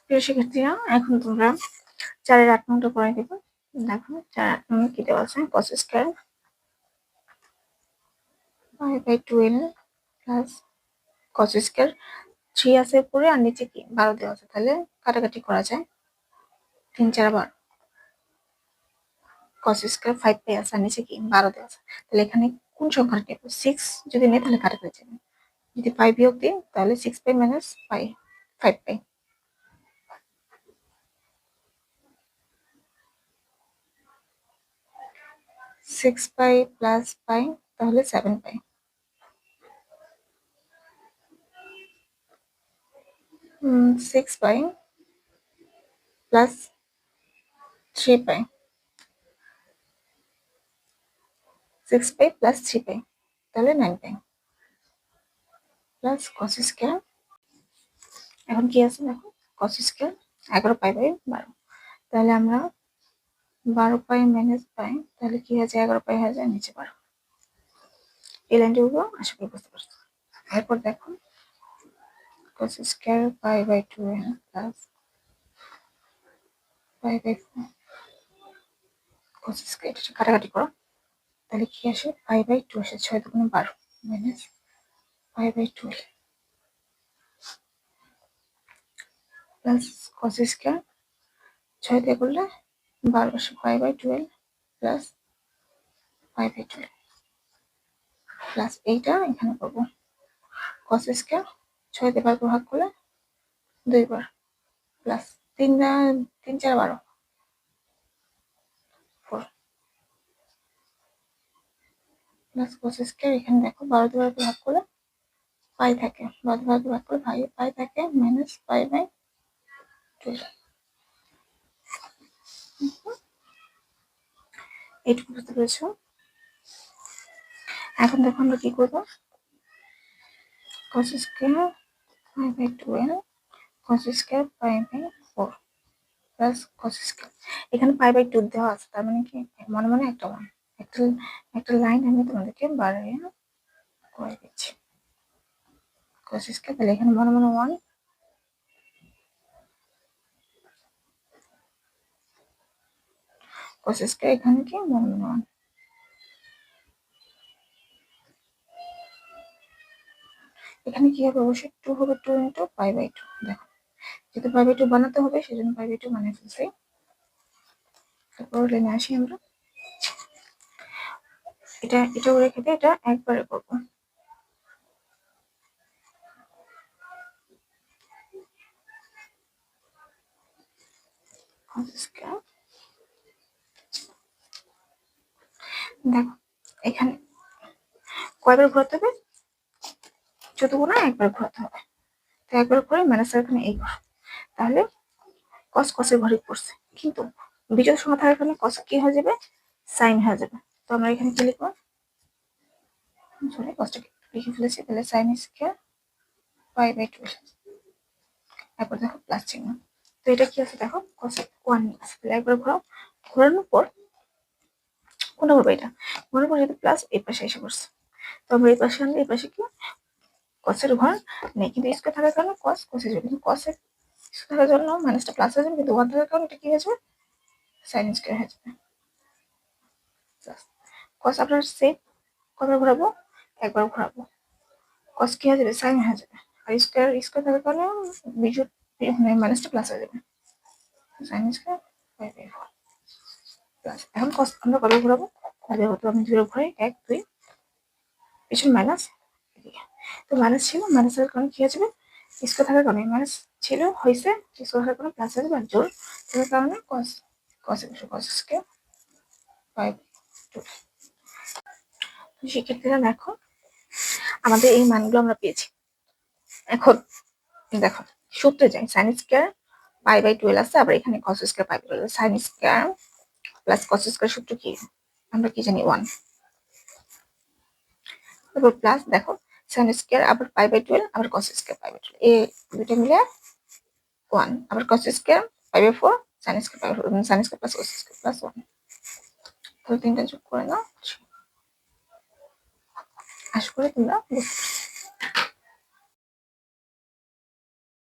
প্রিয় শিক্ষার্থীরা, এখন তোমরা 4-এর 8 নংটা করে দেবো। দেখো 4-8 নং কি দেওয়া আছে, cos square π/12 plus cos square 3 আছে উপরে আর নিচে কি 12 দেওয়া আছে, তাহলে কাটাকাটি করা যায়। 3-4 12 cos স্কয়ার 5π আছে আর নিচে কি 12 দেওয়া আছে, তাহলে এখানে কোন সংখ্যাটা নেব? 6 যদি নেই তাহলে কাটাকাটি যাবে। যদি পাই বিয়োগ দিই তাহলে 6π - π 5π। 6π প্লাস π তাহলে 7π। 6π প্লাস 3π, 6π প্লাস 3π তাহলে 9π প্লাস cos স্কয়ার। এখন কি আছে দেখো, cos স্কয়ার 11π/12, তাহলে আমরা 12π - π, তাহলে কি হয়েছে 11π হয়ে যায়, নিচে 12। এই লাইনটুকু আশা করি বুঝতে পারছো। এরপর দেখো cos square π/12 plus π/4 cos square, এটা কাটাকাটি করো, তাহলে কি আসে π/2 আসে, 6 দুগুণে 12 মাইনাস π/12 প্লাস cos স্কয়ার 6 দিয়ে করলে 12 আসে, π/12 প্লাস π/12 প্লাস এইটা এখানে করবো cos স্কয়ার 6 দিয়ে 12 ভাগ করলে 2 বার প্লাস 3 4 12 4 প্লাস cos স্কয়ার এখানে দেখো 12 দিয়ে 12 ভাগ করলে পাই থাকে, 12 দিয়ে 12 ভাগ করলে পাই থাকে মাইনাস π/12। এইটুকু বুঝতে পেরেছো। এখন দেখো আমরা কি করবো, cos square π/12 cos square π/4 plus cos square, এখানে π/2 দেওয়া আছে, তার মানে কি মনে মনে একটা ওয়ান, একটা একটা লাইন আমি তোমাদেরকে বাড়িয়ে করে দিচ্ছি। cos স্কয়ার, তাহলে এখানে মনে মনে 1, cos স্কয়ার এখানে কি মনে মনে 1। এখানে কি হবে, অবশ্যই 2 হবে, 2 × π/2। দেখো যেহেতু π/2 বানাতে হবে সেজন্য π/2 বানিয়ে ফেলছি। তারপর লাইনে আসি আমরা, এটাও রেখে দিয়ে এটা একবারে করবো। cos স্কয়ার দেখো এখানে কয়বার ঘোরাতে হবে, যতগুলো একবার ঘোরাতে হবে, তো একবার করে মাইনাস এখানে এই ঘর, তাহলে cos এর ঘরে পড়ছে, কিন্তু বিজোড় সংখ্যা থাকার কারণে cos কি হয়ে যাবে, sin হয়ে যাবে। তো আমরা এখানে কি লিখবো, সরি cosটাকে লিখে ফেলেছি, তাহলে sin স্কয়ার π/12। তারপর দেখো প্লাস চিহ্ন, তো এটা কি আছে দেখো cos 1 আছে, তাহলে একবার ঘোরাও, ঘোরানোর পর কোনটা করবো, এটা ঘোরানোর পর যদি প্লাস এই পাশে এসে পড়ছে, তো আমরা এই পাশে আনলে এই পাশে কি cos এর ঘর নেই, কিন্তু স্কয়ার থাকার কারণে cos এ যাবে, কিন্তু cos এর থাকার জন্য মাইনাসটা প্লাস হয়ে যাবে, কিন্তু 1 থাকার কারণে এটা কি হয়ে যাবে, sin স্কয়ার হয়ে যাবে। cos আপনার সেম, কতবার ঘোরাবো, একবার ঘোরাবো, cos কি হয়ে যাবে, sin হয়ে যাবে, আর স্কয়ার থাকার কারণে বিজোড় মানে মাইনাসটা প্লাস হয়ে যাবে, sin স্কয়ার π/4 প্লাস। এখন cos আমরা কবে ঘোরাবো, তাহলে হতো আমি 0 ঘুরাই 1 2 পিছন মাইনাস এদিকে, তো মাইনাস ছিল, মাইনাসের কারণে কি হয়ে যাবে, স্কয়ার থাকার কারণে মাইনাস ছিল হয়েছে, স্কয়ার থাকার কারণে প্লাস হয়ে যাবে, আর জোড় থাকার কারণে cos স্কয়ার π/2। শিক্ষার্থীরা দেখো আমাদের এই মানগুলো আমরা পেয়েছি। এখন দেখো সূত্রে যাই, sin স্কয়ার π/12 আছে, আবার এখানে cos square π/12, sin square plus cos square সূত্র কি আমরা কি জানি 1, তারপর প্লাস দেখো sin স্কয়ার আবার π/12 আবার cos স্কয়ার π/12, এই দুটো মিলে 1, আবার cos square π/4 sin square plus cos square plus 1, তাহলে তিনটা যোগ করে নাও। আশা করি তোমরা বুঝতে